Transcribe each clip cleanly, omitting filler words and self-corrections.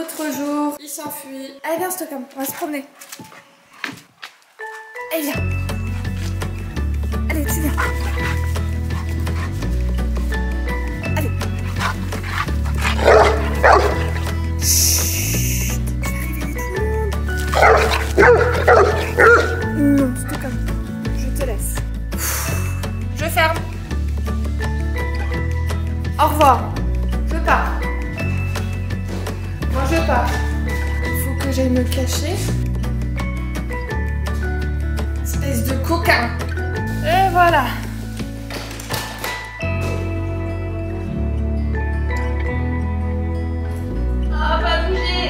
autre jour. Il s'enfuit. Allez, viens, Stockholm, on va se promener. Allez, viens. Allez, tu viens. Allez. Chut. Je vais réveiller tout le monde. Non, Stockholm, je te laisse. Je ferme. Au revoir. Je pars. Moi je pars. Il faut que j'aille me cacher. Espèce de coquin. Et voilà. Ah, pas bouger.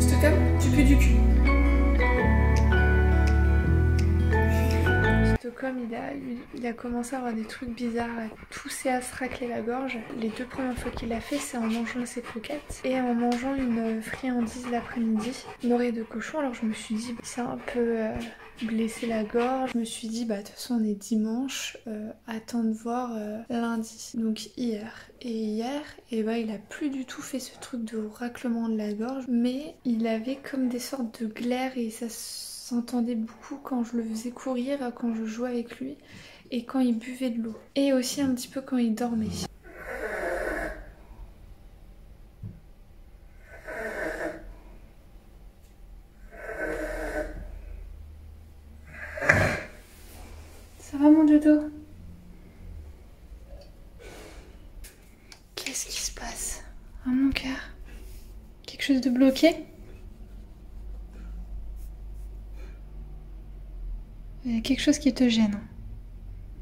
Stockholm, tu pues du cul. Stockholm, il a commencé à avoir des trucs bizarres, à tousser, à se racler la gorge. Les 2 premières fois qu'il l'a fait, c'est en mangeant ses croquettes et en mangeant une friandise l'après-midi, une oreille de cochon. Alors je me suis dit, c'est un peu blessé la gorge. Je me suis dit, bah de toute façon on est dimanche, attends de voir lundi, donc hier. Et hier, et bah il a plus du tout fait ce truc de raclement de la gorge, mais il avait comme des sortes de glaires et ça s'entendait beaucoup quand je le faisais courir, quand je jouais avec lui et quand il buvait de l'eau. Et aussi un petit peu quand il dormait. Ça va mon dodo? Qu'est-ce qui se passe? Oh mon cœur. Quelque chose de bloqué? Il y a quelque chose qui te gêne.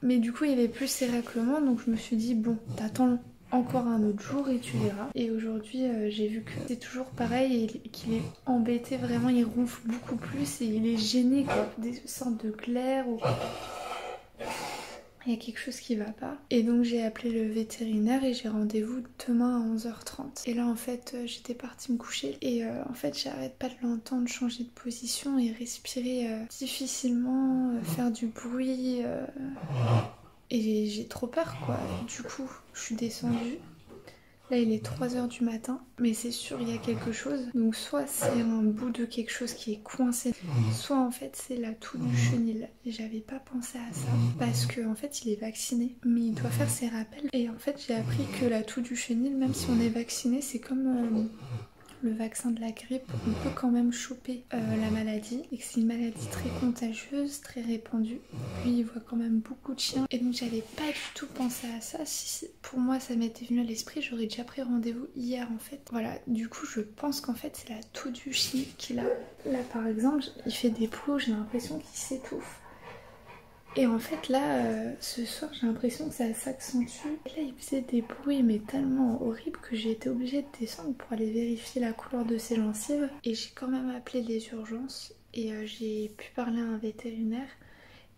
Mais du coup, il y avait plus ces raclements, donc je me suis dit, bon, t'attends encore un autre jour et tu verras. Et aujourd'hui, j'ai vu que c'est toujours pareil et qu'il est embêté, vraiment, il ronfle beaucoup plus et il est gêné, quoi. Des sortes de glaires ou... Il y a quelque chose qui va pas. Et donc j'ai appelé le vétérinaire et j'ai rendez-vous demain à 11h30. Et là en fait j'étais partie me coucher et en fait j'arrête pas de l'entendre changer de position et respirer difficilement, faire du bruit. Et j'ai trop peur quoi. Du coup je suis descendue. Là il est 3h du matin, mais c'est sûr il y a quelque chose. Donc soit c'est un bout de quelque chose qui est coincé, soit en fait c'est la toux du chenil. Et j'avais pas pensé à ça, parce qu'en fait il est vacciné, mais il doit faire ses rappels. Et en fait j'ai appris que la toux du chenil, même si on est vacciné, c'est comme... le vaccin de la grippe, on peut quand même choper la maladie et que c'est une maladie très contagieuse, très répandue. Puis il voit quand même beaucoup de chiens et donc j'avais pas du tout pensé à ça. Si pour moi ça m'était venu à l'esprit, j'aurais déjà pris rendez-vous hier en fait. Voilà, du coup je pense qu'en fait c'est la toux du chien qu'il a. Là par exemple, il fait des bruits, j'ai l'impression qu'il s'étouffe. Et en fait là, ce soir j'ai l'impression que ça s'accentue. Et là il faisait des bruits mais tellement horribles que j'ai été obligée de descendre pour aller vérifier la couleur de ses gencives. Et j'ai quand même appelé les urgences et j'ai pu parler à un vétérinaire.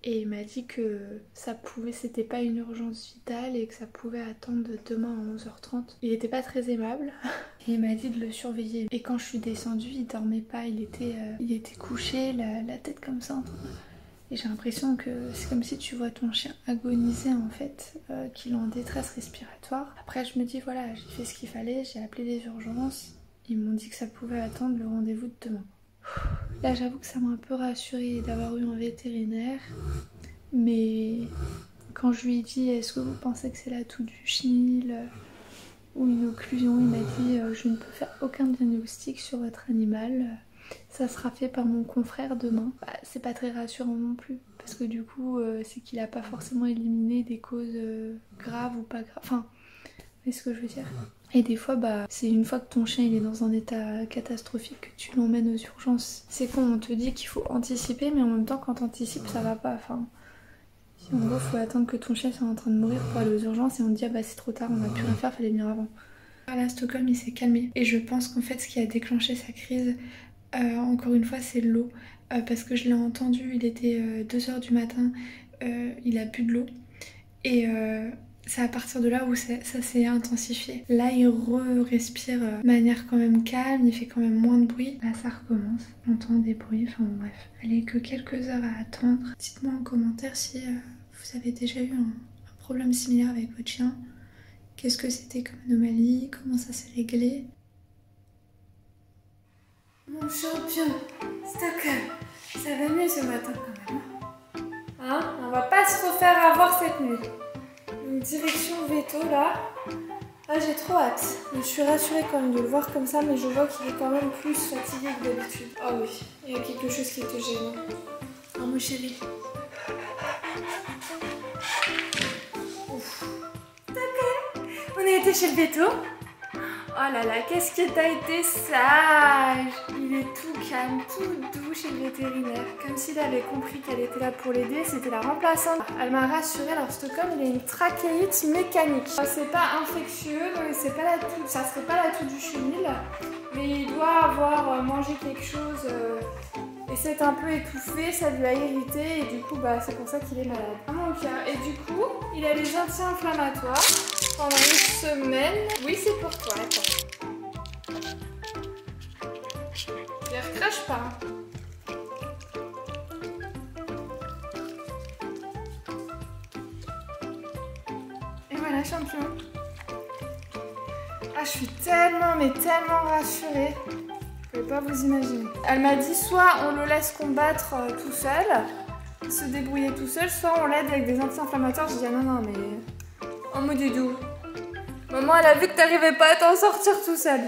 Et il m'a dit que ça pouvait, c'était pas une urgence vitale et que ça pouvait attendre demain à 11h30. Il était pas très aimable et il m'a dit de le surveiller. Et quand je suis descendue, il dormait pas, il était couché, la tête comme ça. Et j'ai l'impression que c'est comme si tu vois ton chien agoniser en fait, qu'il est en détresse respiratoire. Après je me dis voilà, j'ai fait ce qu'il fallait, j'ai appelé les urgences. Ils m'ont dit que ça pouvait attendre le rendez-vous de demain. Là j'avoue que ça m'a un peu rassurée d'avoir eu un vétérinaire. Mais quand je lui ai dit est-ce que vous pensez que c'est la toux du chenil ou une occlusion, il m'a dit je ne peux faire aucun diagnostic sur votre animal. Ça sera fait par mon confrère demain. Bah, c'est pas très rassurant non plus. Parce que du coup, c'est qu'il a pas forcément éliminé des causes graves ou pas graves. Enfin, c'est ce que je veux dire. Et des fois, bah, c'est une fois que ton chien il est dans un état catastrophique que tu l'emmènes aux urgences. C'est con, on te dit qu'il faut anticiper, mais en même temps, quand t'anticipes, ça va pas. Enfin, si en gros, faut attendre que ton chien soit en train de mourir pour aller aux urgences et on te dit, ah bah c'est trop tard, on a plus rien faire, fallait venir avant. Là, à Stockholm, il s'est calmé. Et je pense qu'en fait, ce qui a déclenché sa crise, encore une fois c'est l'eau, parce que je l'ai entendu, il était 2h du matin, il a bu de l'eau et c'est à partir de là où ça s'est intensifié. Là il respire de manière quand même calme, il fait quand même moins de bruit. Là ça recommence, on entend des bruits, enfin bon, bref. Allez, que quelques heures à attendre. Dites-moi en commentaire si vous avez déjà eu un problème similaire avec votre chien Qu'est-ce que c'était comme anomalie? Comment ça s'est réglé? Mon champion, Stockholm, ça va mieux ce matin quand même. Hein? On va pas se refaire avoir cette nuit. Donc direction Veto là. Ah, j'ai trop hâte. Je suis rassurée quand même de le voir comme ça, mais je vois qu'il est quand même plus fatigué que d'habitude. Ah oui, il y a quelque chose qui te gêne. Oh mon chéri. Ouf. D'accord. On a été chez le Veto. Oh là là, qu'est-ce que t'as été sage! Il est tout calme, tout doux chez le vétérinaire. Comme s'il avait compris qu'elle était là pour l'aider, c'était la remplaçante. Elle m'a rassurée, alors Stockholm, il a une trachéite mécanique. C'est pas infectieux, donc c'est pas la toux, ça serait pas la toux du chenil, mais il doit avoir mangé quelque chose et s'est un peu étouffé, ça lui a irrité et du coup bah, c'est pour ça qu'il est malade. Mon cœur. Et du coup, il a les anti-inflammatoires pendant une semaine. Oui, c'est pour toi, attends. Les recrache pas. Et voilà, champion. Ah, je suis tellement, mais tellement rassurée. Vous pouvez pas vous imaginer. Elle m'a dit soit on le laisse combattre tout seul, se débrouiller tout seul, soit on l'aide avec des anti-inflammatoires. Je dis ah non, mais en mode doudou. Maman, elle a vu que t'arrivais pas à t'en sortir tout seul.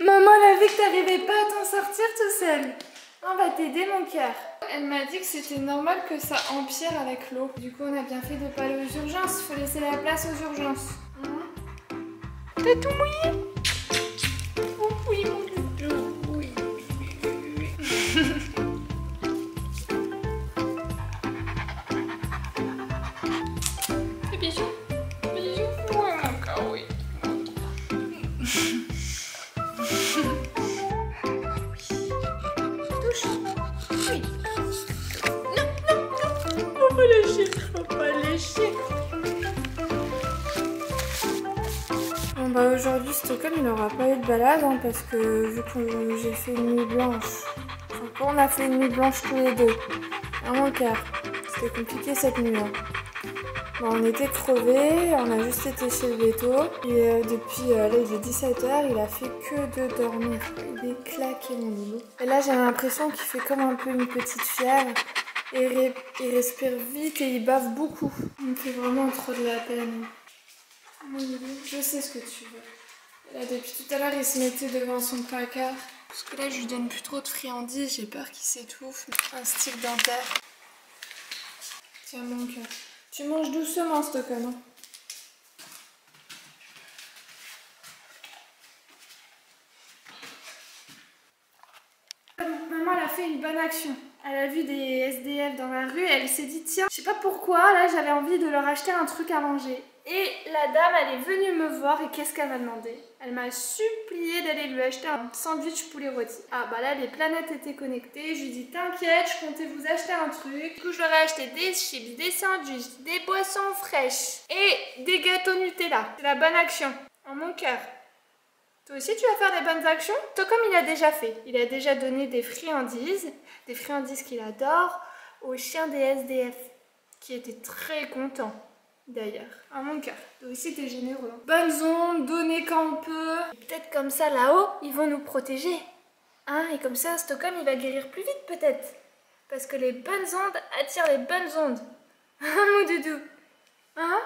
Maman, elle a vu que t'arrivais pas à t'en sortir tout seul. On va t'aider, mon cœur. Elle m'a dit que c'était normal que ça empire avec l'eau. Du coup, on a bien fait de pas aller aux urgences. Faut laisser la place aux urgences. T'es tout mouillé? Oh, oui, mon doudou. Oui. Des bisous. Bisous. Ouais, mon cœur, oui. Touche. Oui. Non, non, non. Faut pas lécher. Faut pas lécher. Bon bah aujourd'hui Stockholm il n'aura pas eu de balade hein, parce que vu que j'ai fait une nuit blanche. Enfin quand on a fait une nuit blanche tous les deux. À mon cœur. C'était compliqué cette nuit. Hein. Bon, on était crevés, on a juste été chez le Veto et depuis là il est 17h, il a fait que de dormir. Il est claqué mon loulou. Et là j'ai l'impression qu'il fait comme un peu une petite fièvre et il respire vite et il bave beaucoup. Il me fait vraiment trop de la peine. Mon loulou, je sais ce que tu veux. Et là depuis tout à l'heure il se mettait devant son placard. Parce que là je lui donne plus trop de friandises, j'ai peur qu'il s'étouffe. Un stick dentaire. Tiens mon cœur. Tu manges doucement, Stockholm. Maman, elle a fait une bonne action. Elle a vu des SDF dans la rue et elle s'est dit tiens, je sais pas pourquoi, là j'avais envie de leur acheter un truc à manger. Et la dame, elle est venue me voir et qu'est-ce qu'elle m'a demandé? Elle m'a supplié d'aller lui acheter un sandwich poulet rôti. Ah bah là, les planètes étaient connectées. Je lui dis t'inquiète, je comptais vous acheter un truc. Du coup, je leur ai acheté des chips, des sandwichs, des boissons fraîches et des gâteaux Nutella. C'est la bonne action. En mon cœur. Toi aussi, tu vas faire des bonnes actions? Toi, comme il a déjà fait. Il a déjà donné des friandises qu'il adore, aux chiens des SDF, qui étaient très contents. D'ailleurs, à mon cœur. Toi aussi t'es généreux. Bonnes ondes, donner quand on peut. Peut-être comme ça là-haut, ils vont nous protéger. Hein, et comme ça, Stockholm il va guérir plus vite peut-être. Parce que les bonnes ondes attirent les bonnes ondes. Hein mon doudou? Hein?